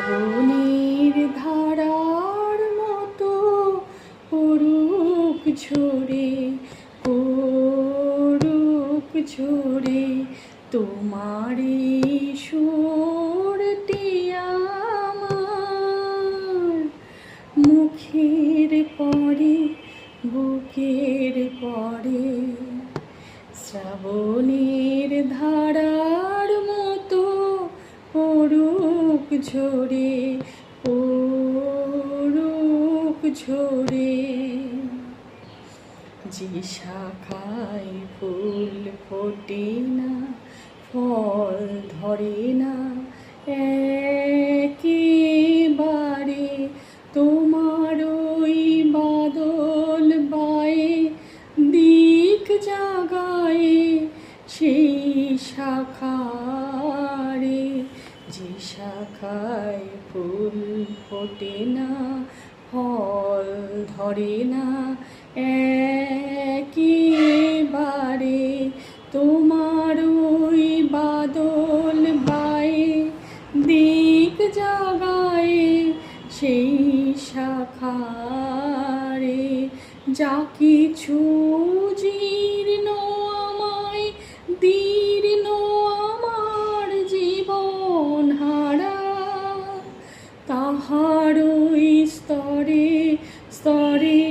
শ্রাবণের ধারার মতো পড়ুক ঝরে, পড়ুক ঝরে তোমারই সুরটি আমার মুখের পরে, বুকের পরে। শ্রাবণের ধারার মতো পড়ুক ঝরে, পড়ুক ঝরে। যে শাখায় ফুল ফোটে না, ফল ধরে না একেবারে, তোমার ওই বাদল বায়ে দিক জাগায়ে সেই শাখারে। যে শাখায় ফুল ফোটে না, ফল ধরে না একেবারে, তোমার ওই বাদল বায়ে দিক জাগায়ে সেই শাখারে। যা কিছু জীর্ণ আমায় দীর্ণ আমার জীবন হারা, তাহার ওই স্তরে স্তরে